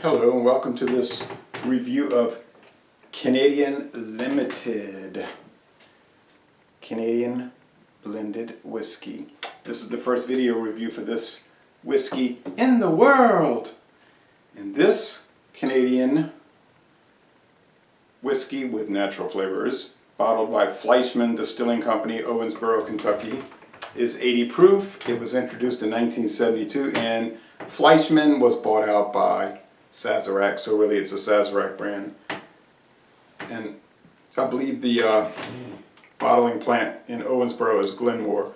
Hello and welcome to this review of Canadian Limited Canadian Blended Whiskey. This is the first video review for this whiskey in the world. And this Canadian whiskey with natural flavors, bottled by Fleischmann Distilling Company, Owensboro, Kentucky, is 80 proof. It was introduced in 1972 and Fleischmann was bought out by Sazerac, so really it's a Sazerac brand. And I believe the bottling plant in Owensboro is Glenmore,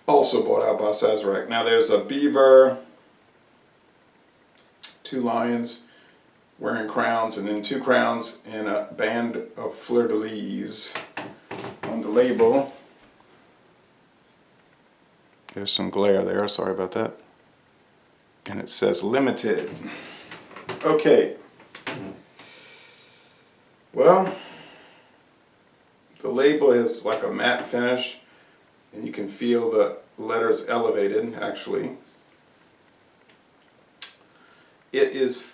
also bought out by Sazerac. Now there's a beaver, two lions wearing crowns, and then two crowns and a band of fleur-de-lis on the label. There's some glare there, sorry about that. And it says limited. Okay, well, the label is like a matte finish and you can feel the letters elevated actually. It is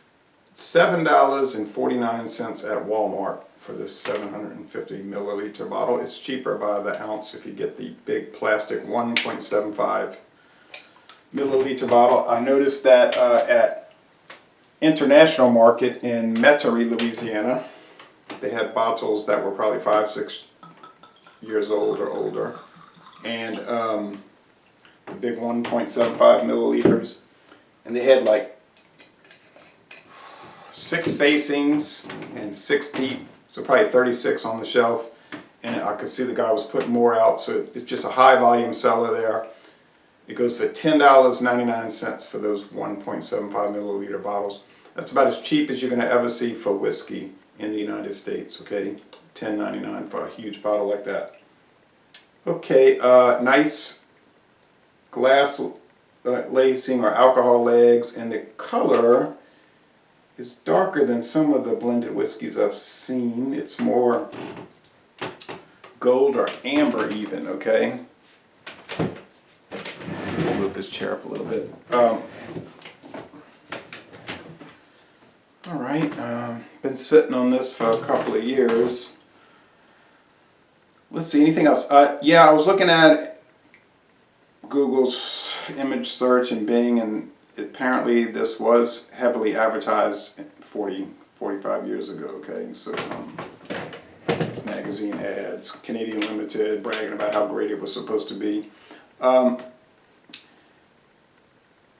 $7.49 at Walmart for this 750 milliliter bottle. It's cheaper by the ounce if you get the big plastic 1.75 milliliter bottle. I noticed that at International Market in Metairie, Louisiana, they had bottles that were probably 5-6 years old or older, and the big 1.75 milliliters, and they had like 6 facings and 6 deep, so probably 36 on the shelf, and I could see the guy was putting more out, so it's just a high volume seller there. It goes for $10.99 for those 1.75 milliliter bottles. That's about as cheap as you're going to ever see for whiskey in the United States, okay? $10.99 for a huge bottle like that. Okay, nice glass lacing or alcohol legs, and the color is darker than some of the blended whiskeys I've seen. It's more gold or amber even, okay? We'll move this chair up a little bit. Alright, been sitting on this for a couple of years. Let's see, anything else? Yeah, I was looking at Google's image search and Bing, and apparently this was heavily advertised 45 years ago, okay? So, magazine ads, Canadian Limited, bragging about how great it was supposed to be.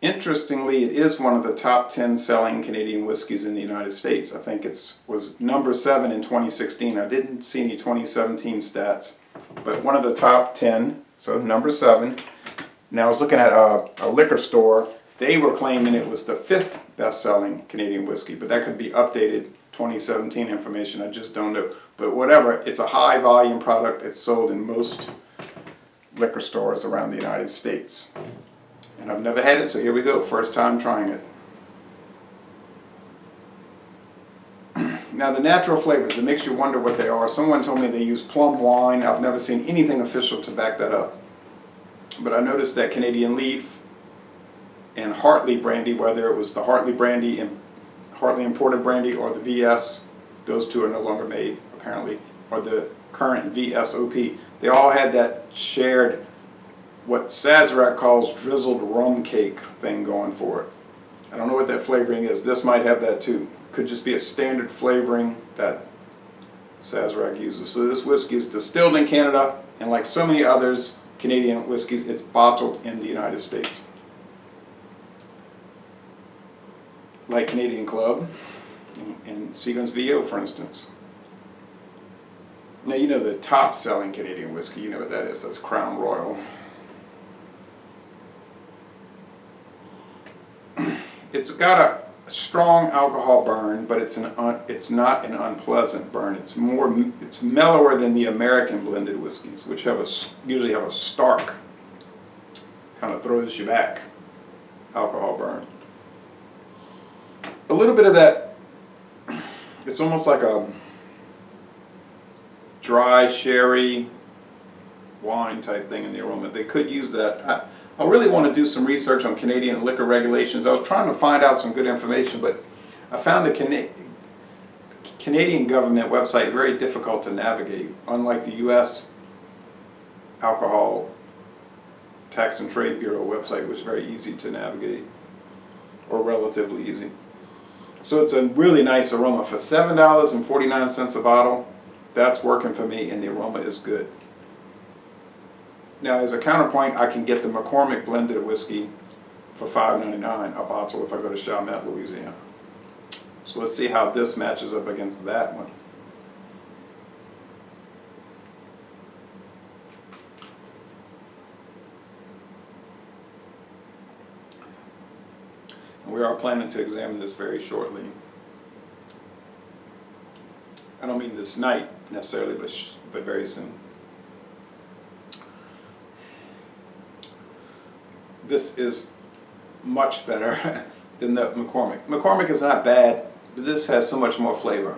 Interestingly, it is one of the top 10 selling Canadian whiskeys in the United States. I think it was number 7 in 2016. I didn't see any 2017 stats, but one of the top 10, so number 7. Now I was looking at a liquor store. They were claiming it was the 5th best-selling Canadian whiskey, but that could be updated 2017 information. I just don't know. But whatever, it's a high-volume product. It's sold in most liquor stores around the United States. And I've never had it, so here we go, first time trying it. Now the natural flavors, it makes you wonder what they are. Someone told me they use plum wine. I've never seen anything official to back that up. But I noticed that Canadian Leaf and Hartley brandy, whether it was the Hartley brandy and Hartley imported brandy or the VS, those two are no longer made apparently, or the current VSOP, they all had that shared what Sazerac calls drizzled rum cake thing going for it. I don't know what that flavoring is. This might have that too. Could just be a standard flavoring that Sazerac uses. So this whiskey is distilled in Canada, and like so many others Canadian whiskeys, it's bottled in the United States. Like Canadian Club and Seagram's VO, for instance. Now you know the top selling Canadian whiskey, you know what that is. That's Crown Royal. It's got a strong alcohol burn, but it's not an unpleasant burn. It's mellower than the American blended whiskeys, which usually have a stark, kind of throws you back alcohol burn. A little bit of that, it's almost like a dry sherry wine type thing in the aroma. They could use that. I really want to do some research on Canadian liquor regulations. I was trying to find out some good information, but I found the Canadian government website very difficult to navigate. Unlike the U.S. Alcohol Tax and Trade Bureau website, was very easy to navigate, or relatively easy. So it's a really nice aroma. For $7.49 a bottle, that's working for me, and the aroma is good. Now, as a counterpoint, I can get the McCormick blended whiskey for $5.99 a bottle if I go to Chalmette, Louisiana. So let's see how this matches up against that one. And we are planning to examine this very shortly. I don't mean this night necessarily, but very soon. This is much better than the McCormick. McCormick is not bad, but this has so much more flavor.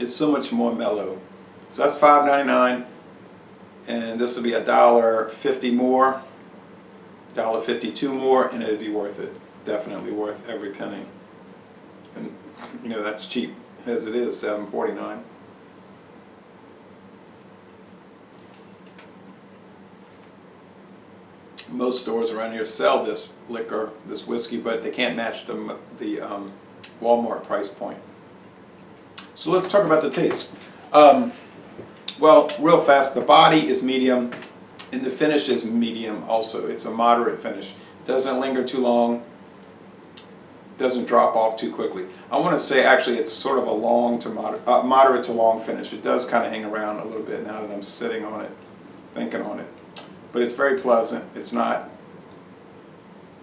It's so much more mellow. So that's $5.99, and this will be $1.50 more, $1.52 more, and it'd be worth it. Definitely worth every penny. And you know, that's cheap as it is, $7.49. Most stores around here sell this liquor, this whiskey, but they can't match the Walmart price point. So let's talk about the taste. Well, real fast, the body is medium, and the finish is medium also. It's a moderate finish. Doesn't linger too long, doesn't drop off too quickly. I want to say actually it's sort of a long to moderate to long finish. It does kind of hang around a little bit now that I'm sitting on it, thinking on it. But it's very pleasant. It's not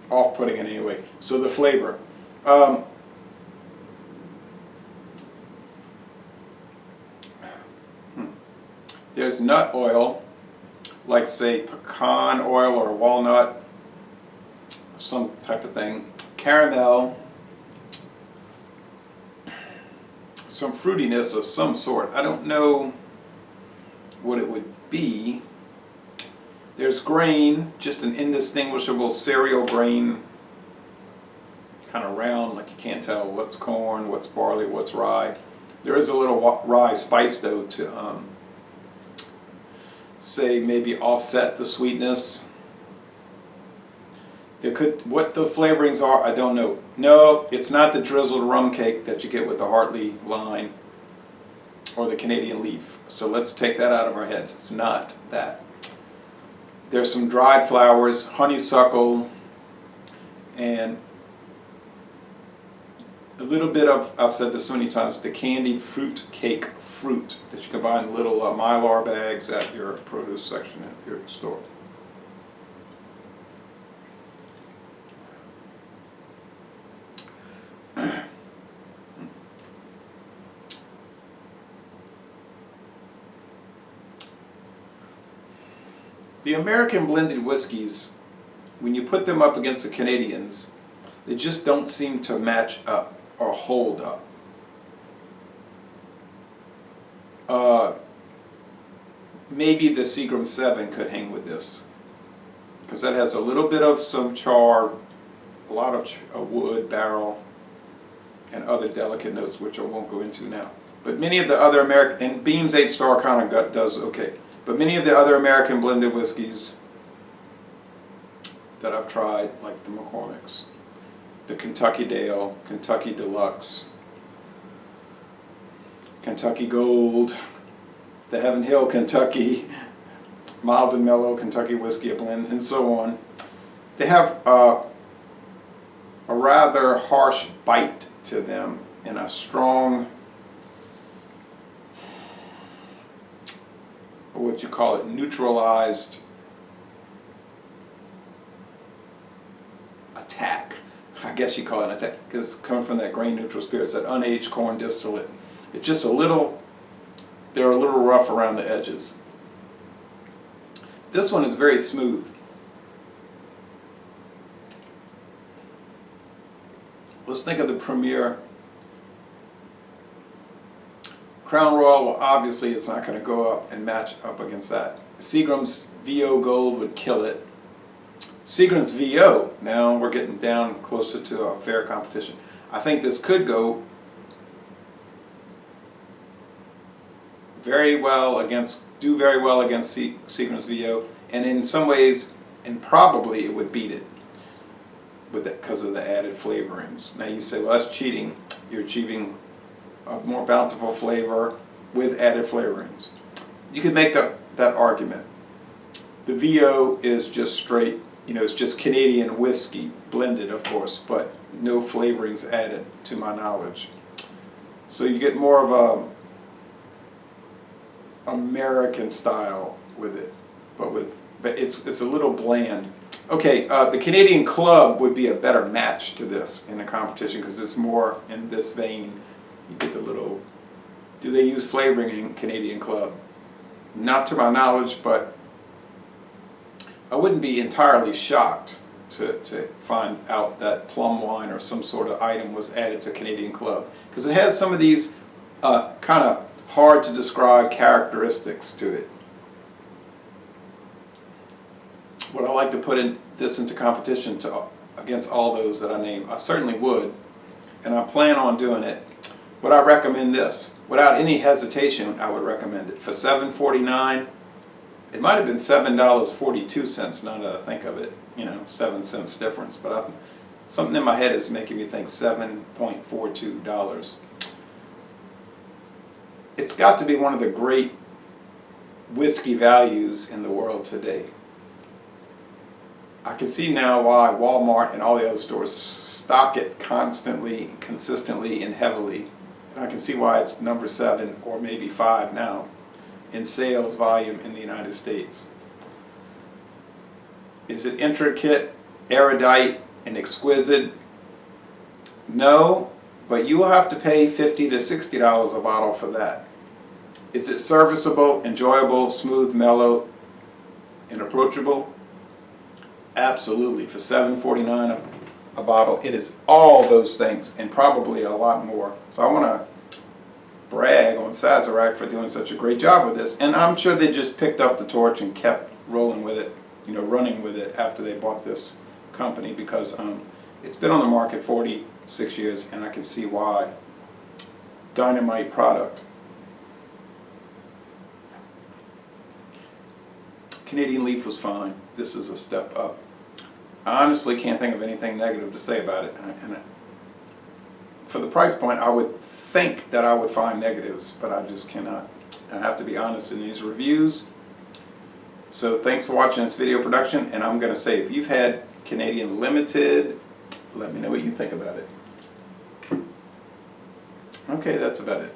off-putting in any way. So the flavor. There's nut oil, like say pecan oil or walnut, some type of thing. Caramel. Some fruitiness of some sort. I don't know what it would be. There's grain, just an indistinguishable cereal grain, kind of round, like you can't tell what's corn, what's barley, what's rye. There is a little rye spice though to say maybe offset the sweetness. What the flavorings are, I don't know. No, it's not the drizzled rum cake that you get with the Hartley line or the Canadian leaf. So let's take that out of our heads. It's not that. There's some dried flowers, honeysuckle, and a little bit of, I've said this so many times, the candied fruit cake fruit that you can buy in little Mylar bags at your produce section at your store. The American blended whiskeys, when you put them up against the Canadians, they just don't seem to match up or hold up. Maybe the Seagram 7 could hang with this, because that has a little bit of some char, a lot of wood, barrel, and other delicate notes, which I won't go into now. But many of the other American, and Beam's 8-star kind of does okay. But many of the other American blended whiskeys that I've tried, like the McCormick's, the Kentucky Dale, Kentucky Deluxe, Kentucky Gold, the Heaven Hill Kentucky, Mild and Mellow Kentucky Whiskey Blend, and so on, they have a rather harsh bite to them and a strong, what you call it, neutralized attack. I guess you call it an attack, because it's coming from that grain neutral spirits, that unaged corn distillate. It's just a little, they're a little rough around the edges. This one is very smooth. Let's think of the Premier. Crown Royal, well, obviously it's not going to go up and match up against that. Seagram's VO Gold would kill it. Seagram's VO, now we're getting down closer to a fair competition. I think this could go do very well against Seagram's VO, and in some ways, and probably it would beat it with it because of the added flavorings. Now you say, well, that's cheating. You're achieving a more bountiful flavor with added flavorings. You could make that argument. The VO is just straight, it's just Canadian whiskey, blended of course, but no flavorings added to my knowledge. So you get more of a American style with it, but it's a little bland. Okay, the Canadian Club would be a better match to this in a competition because it's more in this vein. You get the little, do they use flavoring in Canadian Club? Not to my knowledge, but I wouldn't be entirely shocked to find out that plum wine or some sort of item was added to Canadian Club, because it has some of these kind of hard to describe characteristics to it. Would I like to put this into competition against all those that I named? I certainly would, and I plan on doing it. Would I recommend this? Without any hesitation, I would recommend it. For $7.49, it might have been $7.42 now that I think of it, 7 cents difference, but something in my head is making me think $7.42. It's got to be one of the great whiskey values in the world today. I can see now why Walmart and all the other stores stock it constantly, consistently, and heavily. And I can see why it's number 7 or maybe 5 now in sales volume in the United States. Is it intricate, erudite, and exquisite? No, but you will have to pay $50 to $60 a bottle for that. Is it serviceable, enjoyable, smooth, mellow, and approachable? Absolutely. For $7.49 a bottle, it is all those things and probably a lot more. So I want to brag on Sazerac for doing such a great job with this, and I'm sure they just picked up the torch and kept rolling with it, running with it after they bought this company, because it's been on the market 46 years, and I can see why. Dynamite product. Canadian Leaf was fine. This is a step up. I honestly can't think of anything negative to say about it, and for the price point, I would think that I would find negatives, but I just cannot. I have to be honest in these reviews. So thanks for watching this video production, and I'm going to say, if you've had Canadian Limited, let me know what you think about it. Okay, that's about it.